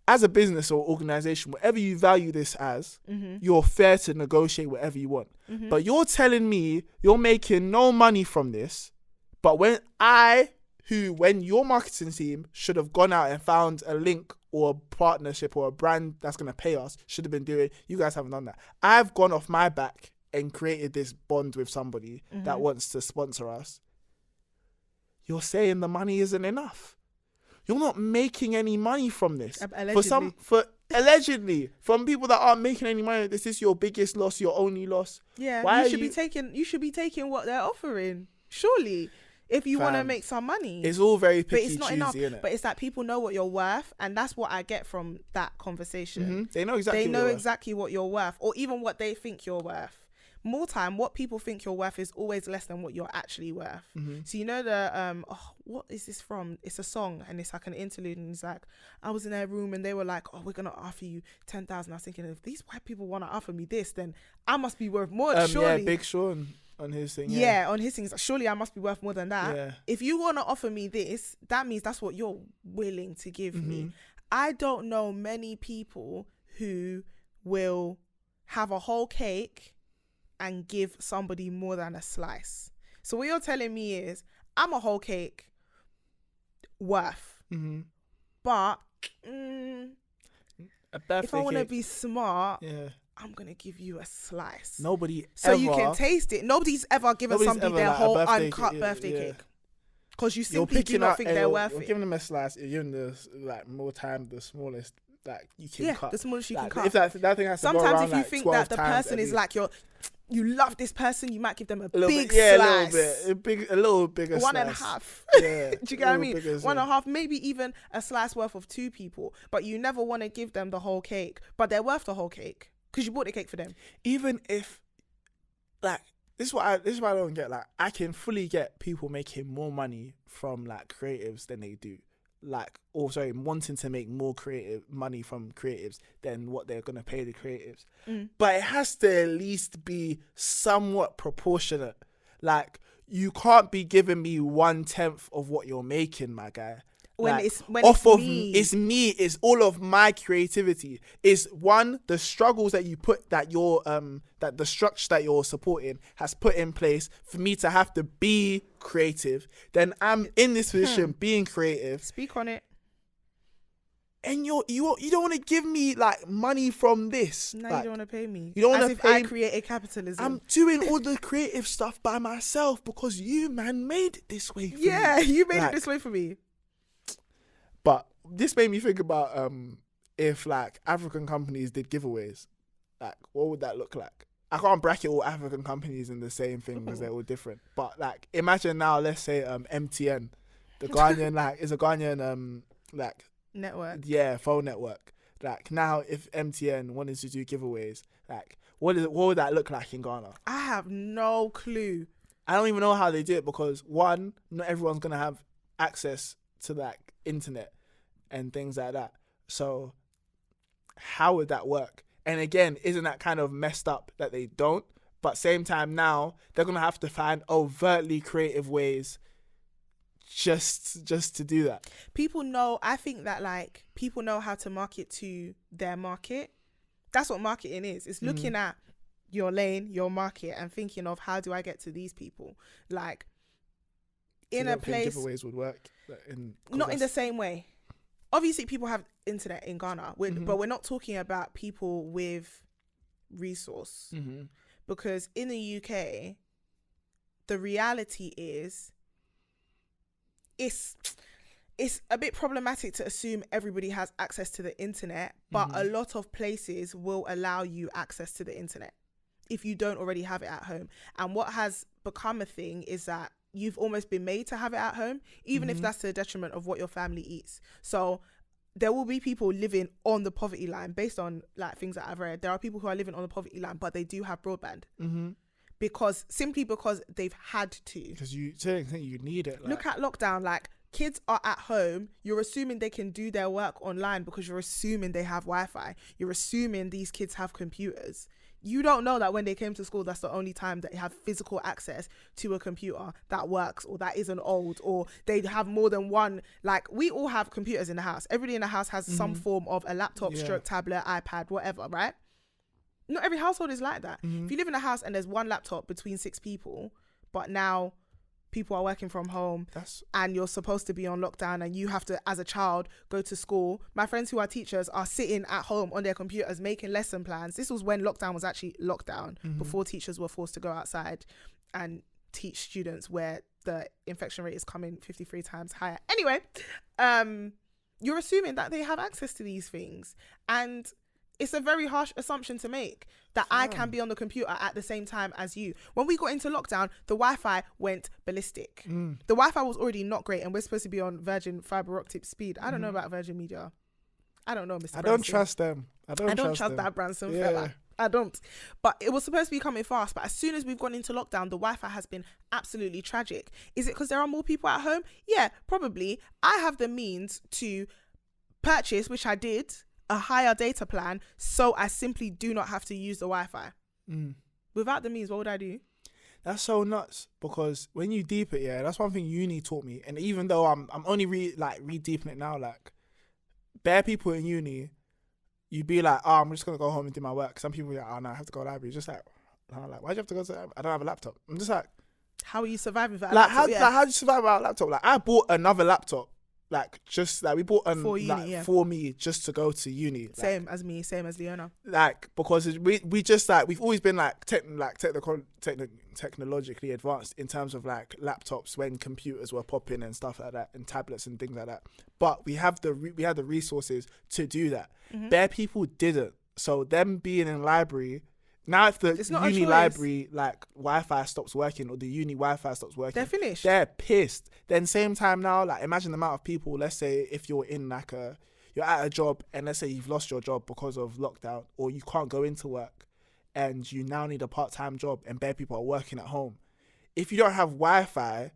as a business or organization, whatever you value this as, you're fair to negotiate whatever you want. But you're telling me you're making no money from this, but when your marketing team should have gone out and found a link or a partnership or a brand that's going to pay us should have been doing. You guys haven't done that. I've gone off my back and created this bond with somebody that wants to sponsor us. You're saying the money isn't enough. You're not making any money from this. Allegedly, from people that aren't making any money, this is your biggest loss, your only loss. Yeah, you should be taking what they're offering. Surely, if you want to make some money. It's all very picky, but it's not choosy, enough. innit? But it's that people know what you're worth, and that's what I get from that conversation. They know exactly what you're worth, or even what they think you're worth. More time, what people think you're worth is always less than what you're actually worth. So you know what is this from? It's a song and it's like an interlude, and it's like, I was in their room and they were like, oh, we're gonna offer you 10,000. I was thinking, if these white people want to offer me this, then I must be worth more. Surely. Yeah, Big Sean on his thing. Yeah, on his things. Surely I must be worth more than that. Yeah. If you want to offer me this, that means that's what you're willing to give me. I don't know many people who will have a whole cake and give somebody more than a slice. So what you're telling me is, I'm a whole cake worth, but if I want to be smart, I'm gonna give you a slice. You can taste it. Nobody's ever given somebody their whole uncut birthday cake, because you simply do not think they're worth it. You're giving them a slice. You're giving the more time, the smallest that you can cut. The smallest you can cut. If that thing has to go around, sometimes if you think that the person is like you love this person, you might give them a big slice. A little bigger 1.5. slice. Yeah, do you get what I mean? 1.5, maybe even a slice worth of 2 people, but you never want to give them the whole cake, but they're worth the whole cake because you bought the cake for them. Even if, like, this is what I don't get. Like, I can fully get people making more money from like creatives than they do. Wanting to make more money from creatives than what they're going to pay the creatives. But it has to at least be somewhat proportionate. Like, you can't be giving me 1/10 of what you're making, my guy. It's all of my creativity. Is one, the struggles that you put, that the structure that you're supporting has put in place for me to have to be creative. Then I'm in this position being creative. Speak on it. And you don't want to give me like money from this. No, like, you don't want to pay me. You don't want to pay. I created capitalism. I'm doing all the creative stuff by myself because you, man, made it this way for me. Yeah, you made it this way for me. But this made me think about if like African companies did giveaways, like what would that look like? I can't bracket all African companies in the same thing because they're all different. But like, imagine now, let's say MTN, the Ghanaian is a Ghanaian network. Yeah, phone network. Like, now if MTN wanted to do giveaways, like what would that look like in Ghana? I have no clue. I don't even know how they do it because one, not everyone's gonna have access to like internet and things like that. So how would that work? And again, isn't that kind of messed up that they don't? But same time now, they're gonna have to find overtly creative ways just to do that. I think that like people know how to market to their market. That's what marketing is. It's looking at your lane, your market, and thinking of how do I get to these people? Like, in a place, giveaways would work not in the same way. Obviously people have internet in Ghana, but we're not talking about people with resource, because in the UK the reality is it's a bit problematic to assume everybody has access to the internet, but a lot of places will allow you access to the internet if you don't already have it at home. And what has become a thing is that you've almost been made to have it at home, even if that's to the detriment of what your family eats. So there will be people living on the poverty line based on like things that I've read. There are people who are living on the poverty line, but they do have broadband because they've had to. Because you need it. Like. Look at lockdown. Like, kids are at home. You're assuming they can do their work online because you're assuming they have Wi-Fi. You're assuming these kids have computers. You don't know that when they came to school, that's the only time that they have physical access to a computer that works or that isn't old, or they have more than one. Like, we all have computers in the house. Everybody in the house has some form of a laptop, stroke tablet, iPad, whatever, right? Not every household is like that. If you live in a house and there's one laptop between 6 people, but now people are working from home and you're supposed to be on lockdown and you have to, as a child, go to school. My friends who are teachers are sitting at home on their computers making lesson plans. This was when lockdown was actually lockdown, before teachers were forced to go outside and teach students, where the infection rate is coming 53 times higher. Anyway, you're assuming that they have access to these things, and it's a very harsh assumption to make that I can be on the computer at the same time as you. When we got into lockdown, the Wi-Fi went ballistic. The Wi-Fi was already not great, and we're supposed to be on Virgin fiber optic speed. I don't know about Virgin Media. I don't know, Mr. I don't trust them. I don't trust that Branson fella. I don't. But it was supposed to be coming fast. But as soon as we've gone into lockdown, the Wi-Fi has been absolutely tragic. Is it because there are more people at home? Yeah, probably. I have the means to purchase, which I did, a higher data plan, so I simply do not have to use the Wi-Fi. Without the means, what would I do? That's so nuts, because when you deep it, that's one thing uni taught me. And even though I'm only re-deeping it now, like, bare people in uni, you'd be like, I'm just going to go home and do my work. Some people are like, no, I have to go to the library. Just like, why'd you have to go to the library? I don't have a laptop. I'm just like, how are you surviving without a laptop? How do you survive without a laptop? Like, I bought another laptop. Like, just like, we bought for uni, for me, just to go to uni. Same as me, same as Leona. Like, because we just like, we've always been like technologically advanced in terms of like laptops when computers were popping and stuff like that, and tablets and things like that. But we have the resources to do that. Bare people didn't. So them being in library. Now, if the uni library, like, Wi-Fi stops working, or the uni Wi-Fi stops working, they're finished. They're pissed. Then same time now, like, imagine the amount of people, let's say if you're in like you're at a job, and let's say you've lost your job because of lockdown, or you can't go into work, and you now need a part-time job, and bare people are working at home. If you don't have Wi-Fi,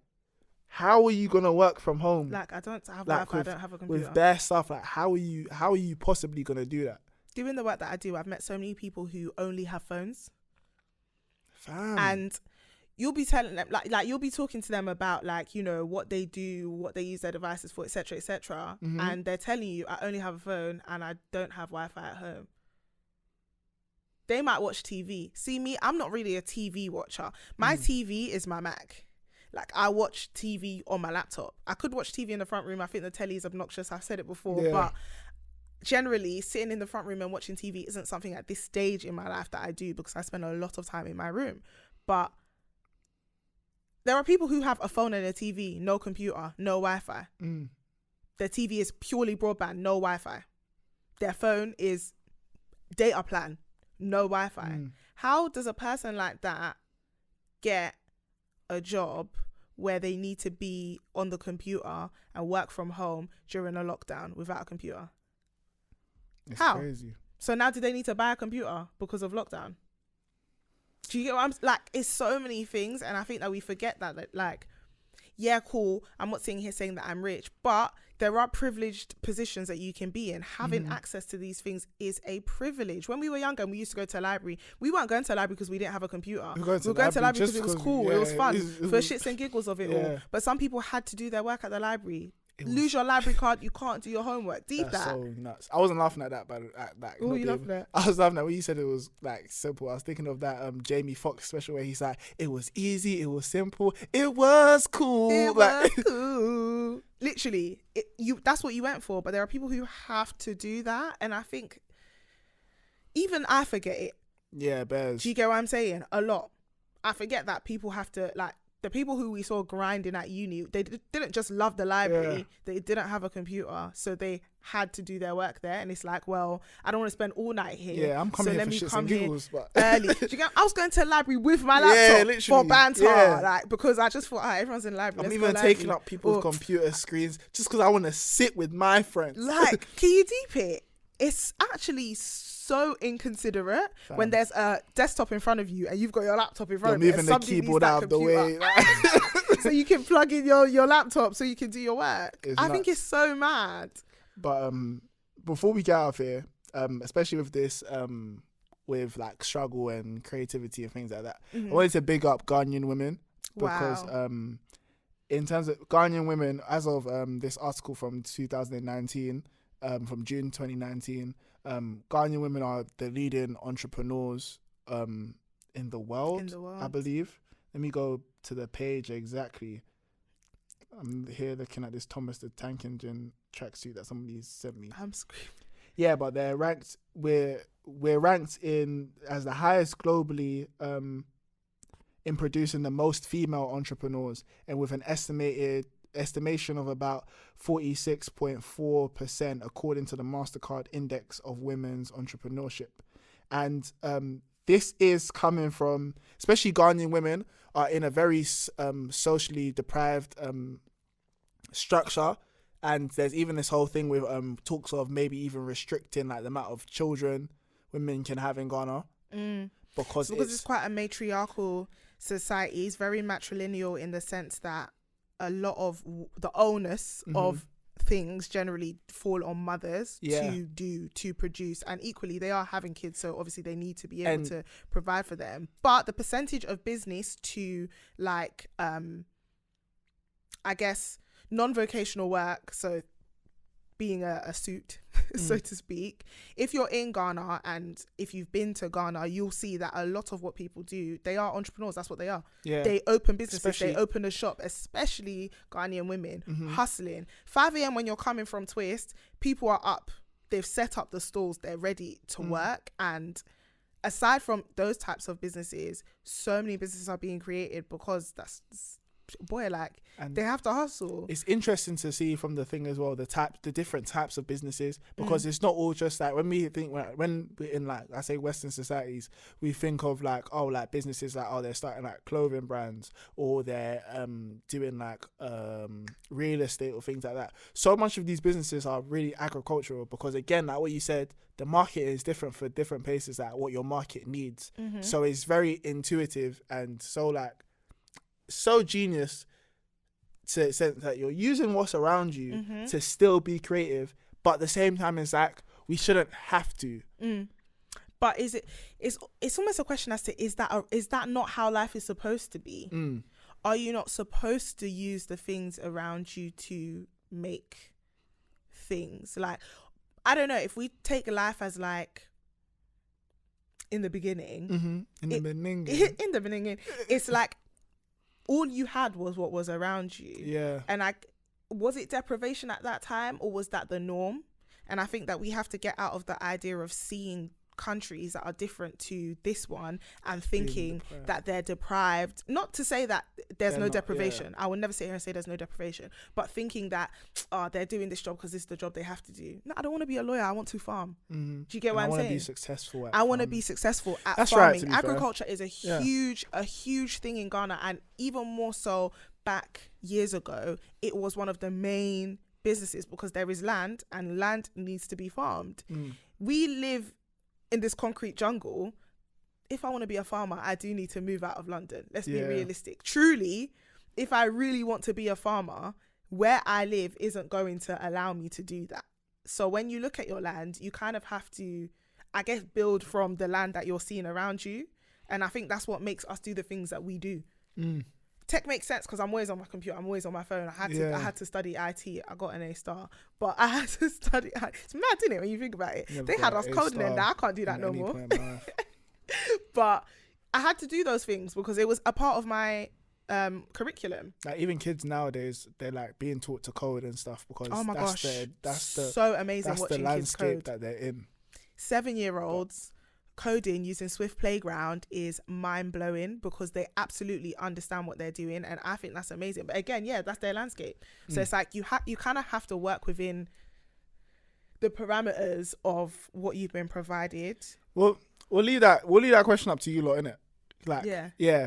how are you going to work from home? Like, I don't have Wi-Fi, I don't have a computer. With bare stuff, like, how are you possibly going to do that? Doing the work that I do, I've met so many people who only have phones. Fam. And you'll be telling them, like you'll be talking to them about, like, you know, what they do, what they use their devices for, etc., etc. And they're telling you, I only have a phone and I don't have Wi-Fi at home. They might watch TV. See me, I'm not really a TV watcher. My TV is my Mac. Like, I watch TV on my laptop. I could watch TV in the front room. I think the telly is obnoxious. I've said it before, but generally sitting in the front room and watching TV isn't something at this stage in my life that I do, because I spend a lot of time in my room. But there are people who have a phone and a TV, no computer, no Wi-Fi. Their TV is purely broadband, no Wi-Fi. Their phone is data plan, no Wi-Fi. How does a person like that get a job where they need to be on the computer and work from home during a lockdown without a computer? It's How? crazy. So now do they need to buy a computer because of lockdown? Do you get what I'm like? It's so many things, and I think that we forget that, like, yeah, cool, I'm not sitting here saying that I'm rich, but there are privileged positions that you can be in. Having access to these things is a privilege. When we were younger and we used to go to a library, we weren't going to a library because we didn't have a computer. We were going to a library because it was cool, it was fun, for shits and giggles of it all. But some people had to do their work at the library. Lose your library card, you can't do your homework. That's so nuts. I wasn't laughing at that, but what were you laughing at? I was laughing at when you said it was like simple. I was thinking of that Jamie Foxx special where he's like, it was easy, it was simple, it was cool. It was cool. Literally, that's what you went for. But there are people who have to do that, and I think even I forget it. Yeah, bears. Do you get what I'm saying? A lot. I forget that people have to, like, the people who we saw grinding at uni, they didn't just love the library. They didn't have a computer, so they had to do their work there. And it's like, well, I don't want to spend all night here. Yeah, I'm coming here for shits and giggles. But early. I was going to the library with my laptop for banter, like, because I just thought, everyone's in the library. I'm even taking up people's computer screens just because I want to sit with my friends. Like, can you deep it? It's actually so inconsiderate when there's a desktop in front of you and you've got your laptop in front of you. You're moving the keyboard out of the way. So you can plug in your laptop so you can do your work. I think it's so mad. But before we get out of here, especially with this, with like struggle and creativity and things like that, I wanted to big up Ghanaian women because in terms of Ghanaian women, as of this article from 2019, from June 2019, Ghanaian women are the leading entrepreneurs in the world, I believe. Let me go to the page exactly. I'm here looking at this Thomas the Tank Engine tracksuit that somebody sent me. I'm screaming. Yeah, but they're ranked. We're ranked in as the highest globally in producing the most female entrepreneurs, and with an estimation of about 46.4% according to the MasterCard Index of Women's Entrepreneurship. And this is coming from, especially Ghanaian women are in a very socially deprived structure. And there's even this whole thing with talks of maybe even restricting like the amount of children women can have in Ghana. Because it's quite a matriarchal society. It's very matrilineal in the sense that a lot of the onus of things generally fall on mothers to produce, and equally they are having kids, so obviously they need to be able to provide for them. But the percentage of business to like I guess non-vocational work, so being a suit so to speak, if you're in Ghana and if you've been to Ghana, you'll see that a lot of what people do, they are entrepreneurs. That's what they are. They open businesses, they open a shop, especially Ghanaian women hustling. 5 a.m. when you're coming from Twist, people are up, they've set up the stalls, they're ready to work. And aside from those types of businesses, so many businesses are being created because they have to hustle. It's interesting to see from the thing as well, the different types of businesses, because it's not all just like when we think, when we're in like, I say Western societies, we think of like, oh, like businesses like, oh, they're starting like clothing brands, or they're doing like real estate or things like that. So much of these businesses are really agricultural, because again, like what you said, the market is different for different places, like what your market needs. So it's very intuitive and so genius, to the sense that you're using what's around you to still be creative, but at the same time it's like we shouldn't have to. But it's almost a question as to is that not how life is supposed to be? Are you not supposed to use the things around you to make things? Like, I don't know, if we take life as like in the beginning, in the beginning, it's like all you had was what was around you. Yeah. And was it deprivation at that time, or was that the norm? And I think that we have to get out of the idea of seeing countries that are different to this one and thinking that they're deprived. Not to say that there's no deprivation. I will never sit here and say there's no deprivation, but thinking that they're doing this job because this is the job they have to do. No, I don't want to be a lawyer. I want to farm. Do you get what I'm saying? I want to be successful. I want to be successful at That's farming. Right, agriculture is a huge thing in Ghana, and even more so back years ago, it was one of the main businesses because there is land and land needs to be farmed. We live in this concrete jungle. If I want to be a farmer, I do need to move out of London. Let's be realistic. Truly, if I really want to be a farmer, where I live isn't going to allow me to do that. So when you look at your land, you kind of have to, I guess, build from the land that you're seeing around you. And I think that's what makes us do the things that we do. Tech makes sense because I'm always on my computer, I'm always on my phone. I had to study IT. I got an A star, but I had to study. It's mad, isn't it, when you think about it? They had us coding and I can't do that no more. But I had to do those things because it was a part of my curriculum. Like even kids nowadays, they're like being taught to code and stuff because that's so amazing. That's watching the landscape kids code. that they're in. 7-year-olds coding using Swift Playground is mind-blowing because they absolutely understand what they're doing, and I think that's amazing. But again, that's their landscape. So it's like you kind of have to work within the parameters of what you've been provided. Well, we'll leave that question up to you lot, innit? Like,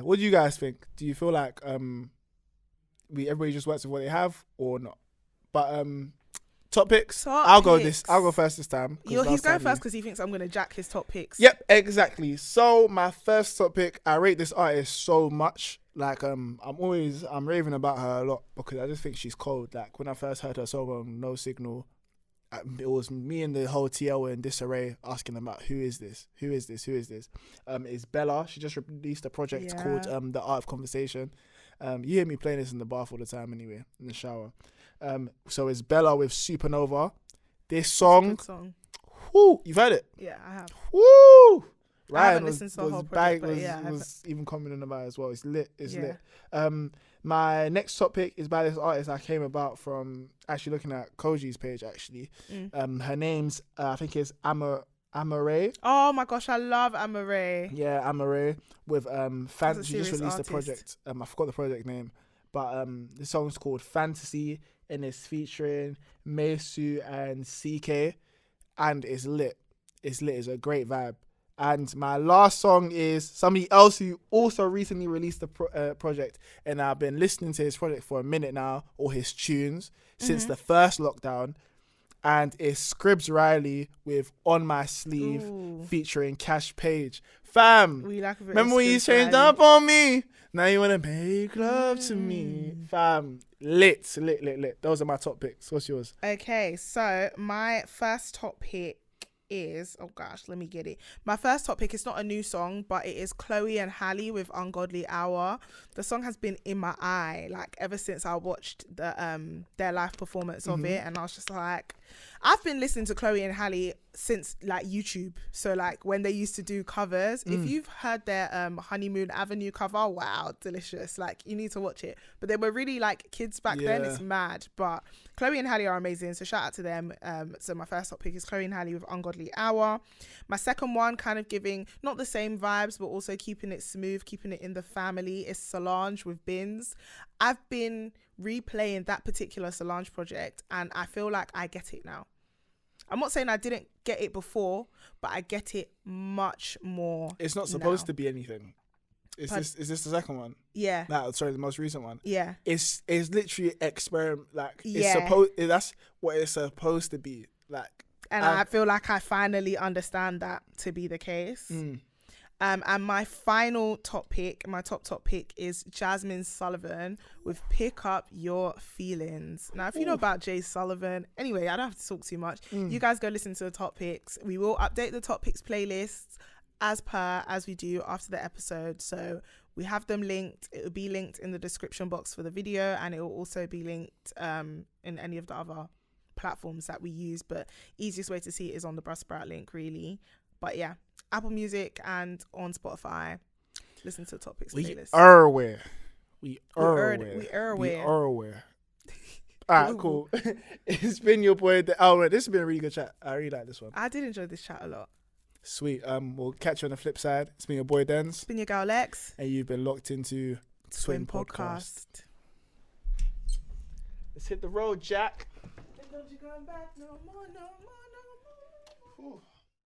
what do you guys think? Do you feel like everybody just works with what they have or not? But top picks. I'll go first this time. He's going first because he thinks I'm going to jack his top picks. Yep, exactly. So my first top pick, I rate this artist so much. Like I'm raving about her a lot because I just think she's cold. Like when I first heard her song on No Signal, it was me and the whole TL were in disarray asking about who is this? It's Bellah. She just released a project called The Art of Conversation. You hear me playing this in the bath all the time anyway, in the shower. So it's Bellah with Supernova. This song, whoo, you've heard it? Yeah, I have. Woo! Ryan I haven't listened to the whole project, was even commenting about it as well. It's lit. My next topic is by this artist I came about from actually looking at Koji's page actually. Her name's I think it's Amaarae. Oh my gosh, I love Amaarae. Yeah, Amaarae with she just released artist. a project. I forgot the project name, but the song's called Fantasy and it's featuring Maesu and CKay, and it's lit. It's lit. It's a great vibe. And my last song is somebody else who also recently released a project, and I've been listening to his project for a minute now, or his tunes, since the first lockdown. And it's Scribz Riley with On My Sleeve featuring Paige. Fam, remember when you changed up on me? Now you want to make love to me. Fam, lit. Those are my top picks. What's yours? Okay, so my first top pick is, oh gosh, let me get it. My first top pick is not a new song, but it is Chloe and Halle with Ungodly Hour. The song has been in my eye like ever since I watched their live performance of it, and I was just like, I've been listening to Chloe and Halle since like YouTube. So like when they used to do covers, if you've heard their Honeymoon Avenue cover, wow, delicious. Like you need to watch it. But they were really like kids back then. It's mad. But Chloe and Halle are amazing. So shout out to them. So my first top pick is Chloe and Halle with Ungodly Hour. My second one, kind of giving not the same vibes, but also keeping it smooth, keeping it in the family, is Solange with Binz. I've been replaying that particular Solange project and I feel like I get it now. I'm not saying I didn't get it before, but I get it much more. It's not supposed to be anything. Is this the second one? Yeah. The most recent one. Yeah. It's literally experiment. Like that's what it's supposed to be. Like, and I feel like I finally understand that to be the case. And my final top pick, my top pick is Jazmine Sullivan with Pick Up Your Feelings. Now, if you know about Jay Sullivan, anyway, I don't have to talk too much. You guys go listen to the top picks. We will update the top picks playlists as we do after the episode. So we have them linked. It will be linked in the description box for the video, and it will also be linked in any of the other platforms that we use. But easiest way to see it is on the Buzzsprout link, really. But yeah, Apple Music and on Spotify. Listen to the topics playlist. We are aware. Alright, cool. It's been your boy. This has been a really good chat. I really like this one. I did enjoy this chat a lot. Sweet. We'll catch you on the flip side. It's been your boy Denz. It's been your girl Lex. And you've been locked into TwinPodcast. Let's hit the road, Jack. Don't you come back no more.